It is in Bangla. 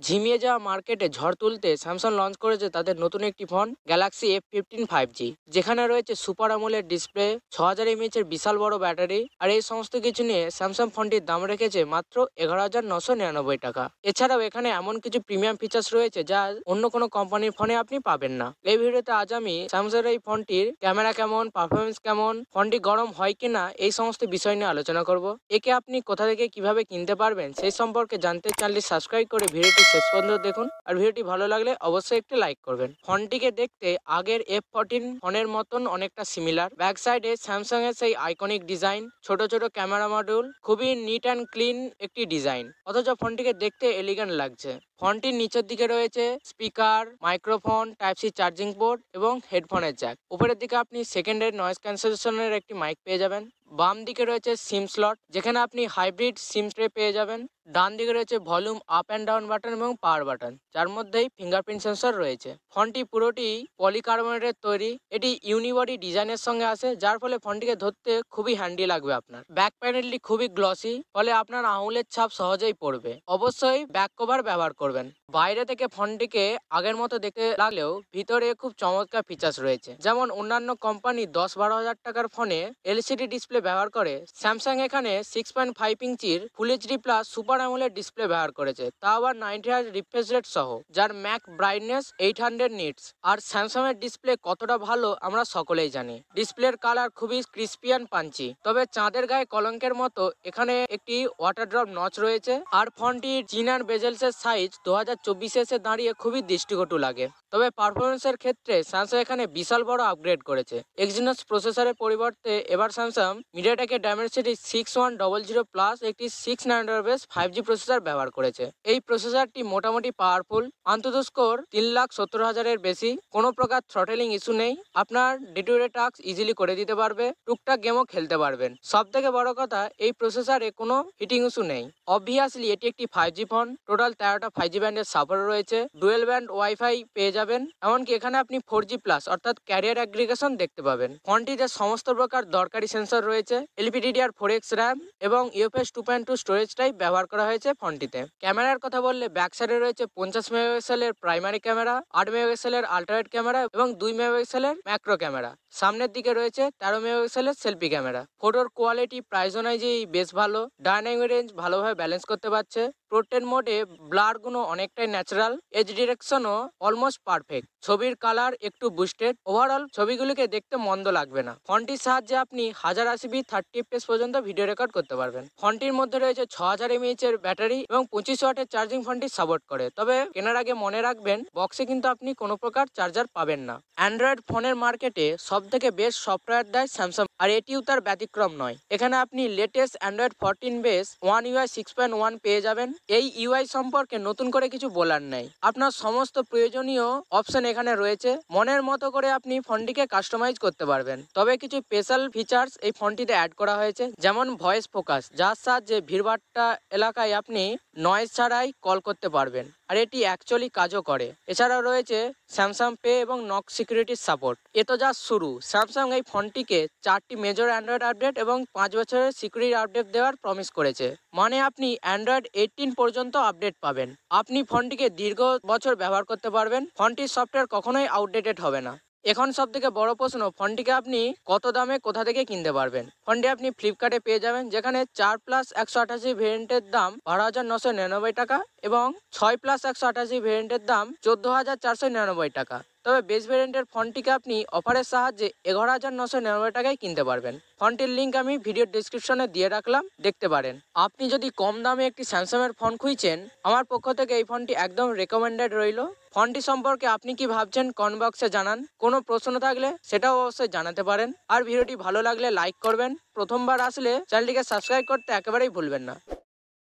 ঝিমিয়ে যাওয়া মার্কেটে ঝড় তুলতে স্যামসাং লঞ্চ করেছে তাদের নতুন একটি ফোন গ্যালাক্সি F15 5G, যেখানে রয়েছে সুপার আমোলেড ডিসপ্লে, 6000 mAh এর বিশাল বড় ব্যাটারি। আর এই সমস্ত কিছু নিয়ে স্যামসাং ফোনটির দাম রেখেছে মাত্র 11,999 টাকা। এছাড়াও এখানে এমন কিছু প্রিমিয়াম ফিচার্স রয়েছে যা অন্য কোনো কোম্পানির ফোনে আপনি পাবেন না। এই ভিডিওতে আজ আমি স্যামসাং এই ফোনটির ক্যামেরা কেমন, পারফরমেন্স কেমন, ফোনটি গরম হয় কিনা, এই সমস্ত বিষয় নিয়ে আলোচনা করব। একে আপনি কোথা থেকে কিভাবে কিনতে পারবেন সেই সম্পর্কে জানতে চ্যানেলটি সাবস্ক্রাইব করে ভিডিওটি শেষ পর্যন্ত দেখুন। আর ভিডিওটি ভালো লাগলে অবশ্যই একটি লাইক করবেন। ফোনটিকে দেখতে আগের F14 ফোনের মতন অনেকটা সিমিলার। ব্যাক সাইডে স্যামসাং এর সেই আইকনিক ডিজাইন, ছোট ছোট ক্যামেরা মডিউল, খুবই নিট অ্যান্ড ক্লিন একটি ডিজাইন, অথচ ফোনটিকে দেখতে এলিগেন্ট লাগছে। ফোনটির নিচের দিকে রয়েছে speaker, microphone, type C charging port এবং হেডফোনের জ্যাক। উপরের দিকে আপনি সেকেন্ডের নয়েজ ক্যান্সেলেশনের একটি মাইক পেয়ে যাবেন। বাম দিকে রয়েছে সিম স্লট, যেখানে আপনি হাইব্রিড সিম ট্রে পেয়ে যাবেন। ডান দিকে রয়েছে volume up and down button এবং পাওয়ার বাটন, যার মধ্যেই ফিঙ্গারপ্রিন্ট সেন্সর রয়েছে। ফোনটি পুরোটি পলিকার্বনেটের তৈরি। এটি ইউনিবডি ডিজাইনের সঙ্গে আসে, যার ফলে ফোনটিকে ধরতে খুবই হ্যান্ডি লাগবে আপনার। ব্যাক প্যানেলটি খুবই গ্লসি, ফলে আপনার আঙুলের ছাপ সহজেই পড়বে। অবশ্যই ব্যাক কভার ব্যবহার করবেন। বাইরে থেকে ফোনটিকে আগের মতো দেখতে লাগলেও ভিতরে খুব চমৎকার ফিচার্স রয়েছে। যেমন অন্যান্য কোম্পানি 10-12 হাজার টাকার ফোনে এলসিডি ডিসপ্লে ব্যবহার করে, স্যামসাং এখানে 6.5 ইঞ্চির full HD plus super AMOLED display ব্যবহার করেছে, তা আবার 90 হার্জ রিফ্রেশ রেট সহ, যার ম্যাক ব্রাইটনেস 800 নিটস। আর স্যামসাং এর ডিসপ্লে কতটা ভালো আমরা সকলেই জানি। ডিসপ্লের কালার খুবই ক্রিস্পি অ্যান্ড পাঞ্চি, তবে চাঁদের গায়ে কলঙ্কের মতো এখানে একটি ওয়াটার ড্রপ নচ রয়েছে। আর ফোনটির চিন আর বেজেলসের সাইজ 2024 এসে দাঁড়িয়ে খুবই দৃষ্টিকটু লাগে। তবে পারফরমেন্সের ক্ষেত্রে স্যামসাং এখানে বিশাল বড় আপগ্রেড করেছে। এক্সিনোস প্রসেসরের পরিবর্তে এবার স্যামসাং মিডিয়াটেকের ডায়মেনসিটি 6100 প্লাস একটি 6 ন্যানোমিটার বেস 5G প্রসেসর ব্যবহার করেছে। এই প্রসেসরটি মোটামুটি পাওয়ারফুল, অন্তত স্কোর 3,70,000-এর বেশি। কোনো প্রকার থ্রটেলিং ইস্যু নেই। আপনার day to day task easily করে দিতে পারবে, টুকটাক গেমও খেলতে পারবেন। সব থেকে বড় কথা, এই প্রসেসরে কোনো হিটিং ইস্যু নেই। অবভিয়াসলি এটি একটি 5G ফোন। টোটাল 13টা 5G ব্যান্ডের সাপোর্ট রয়েছে। ডুয়েল ব্যান্ড ওয়াইফাই পেয়ে যাবেন। এমনকি এখানে আপনি 4G প্লাস অর্থাৎ ক্যারিয়ার অ্যাগ্রিগেশন দেখতে পাবেন। ফোনটিতে সমস্ত প্রকার দরকারি সেন্সর রয়েছে। LPDDR4X র্যাম এবং UFS 2.2 স্টোরেজ টাইপ ব্যবহার করা হয়েছে ফোনটিতে। ক্যামেরার কথা বললে ব্যাক সাইডে রয়েছে 50 মেগাপিক্সেলের প্রাইমারি ক্যামেরা, 8 মেগাপিক্সেলের আল্ট্রাওয়াইড ক্যামেরা এবং 2 মেগাপিক্সেলের ম্যাক্রো ক্যামেরা। সামনের দিকে রয়েছে 13 মেগাপিক্সেলের সেলফি ক্যামেরা। ফটোর কোয়ালিটি প্রাইস অনুযায়ী বেশ ভালো। ডাইনামিক রেঞ্জ ভালোভাবে ব্যালেন্স করতে পারছে। পোর্ট্রেট মোডে ব্লার গুলো অনেকটাই ন্যাচারাল, এজ ডিরেকশনও অলমোস্ট পারফেক্ট। ছবির কালার একটু বুস্টেড। ওভারঅল ছবিগুলিকে দেখতে মন্দ লাগবে না। ফোনটির সাহায্যে আপনি 1080p 30fps পর্যন্ত ভিডিও রেকর্ড করতে পারবেন। ফোনটির মধ্যে রয়েছে 6000 mAh এর ব্যাটারি এবং 25 ওয়াটের চার্জিং ফোনটি সাপোর্ট করে। তবে কেনার আগে মনে রাখবেন, বক্সে কিন্তু আপনি কোনো প্রকার চার্জার পাবেন না। অ্যান্ড্রয়েড ফোনের মার্কেটে সব থেকে বেস্ট সফটওয়্যার দেয় স্যামসাং, আর এটিও তার ব্যতিক্রম নয়। এখানে আপনি latest Android 14 base One UI 6.1 পেয়ে যাবেন। এই ইউআই সম্পর্কে নতুন করে কিছু বলার নেই। আপনার সমস্ত প্রয়োজনীয় অপশন এখানে রয়েছে। মনের মতো করে আপনি ফোনটিকে কাস্টমাইজ করতে পারবেন। তবে কিছু স্পেশাল ফিচার্স এই ফোনটিতে অ্যাড করা হয়েছে, যেমন ভয়েস ফোকাস, যার সাহায্যে ভিড়ভাট্টা এলাকায় আপনি নয়েজ ছাড়াই কল করতে পারবেন। আর এটি অ্যাকচুয়ালি কাজও করে। এছাড়াও রয়েছে স্যামসাং পে এবং নক সিকিউরিটির সাপোর্ট। এ তো যা শুরু। স্যামসাং এই ফোনটিকে 4টি মেজর অ্যান্ড্রয়েড আপডেট এবং 5 বছরের সিকিউরিটি আপডেট দেওয়ার প্রমিস করেছে। মানে আপনি অ্যান্ড্রয়েড 18 পর্যন্ত আপডেট পাবেন। আপনি ফোনটিকে দীর্ঘ বছর ব্যবহার করতে পারবেন। ফোনটির সফটওয়্যার কখনোই আউটডেটেড হবে না। এখন সব থেকে বড় প্রশ্ন, ফোনটিকে আপনি কত দামে কোথা থেকে কিনতে পারবেন। ফোনটি আপনি ফ্লিপকার্টে পেয়ে যাবেন, যেখানে 4+128 ভেরিয়েন্টের দাম 12,999 টাকা এবং 6+128 ভেরিয়েন্টের দাম 14,499 টাকা। তবে বেস ভেরিয়েন্টের ফোনটিকে আপনি অফারের সাহায্যে 11,999 টাকায় কিনতে পারবেন। ফোনটির লিঙ্ক আমি ভিডিও ডিসক্রিপশনে দিয়ে রাখলাম, দেখতে পারেন। আপনি যদি কম দামে একটি স্যামসাংয়ের ফোন খুঁজছেন, আমার পক্ষ থেকে এই ফোনটি একদম রেকমেন্ডেড রইল। ফোনটি সম্পর্কে আপনি কি ভাবছেন কমেন্ট বক্সে জানান। কোনো প্রশ্ন থাকলে সেটাও অবশ্যই জানাতে পারেন। আর ভিডিওটি ভালো লাগলে লাইক করবেন। প্রথমবার আসলে চ্যানেলটিকে সাবস্ক্রাইব করতে একেবারেই ভুলবেন না।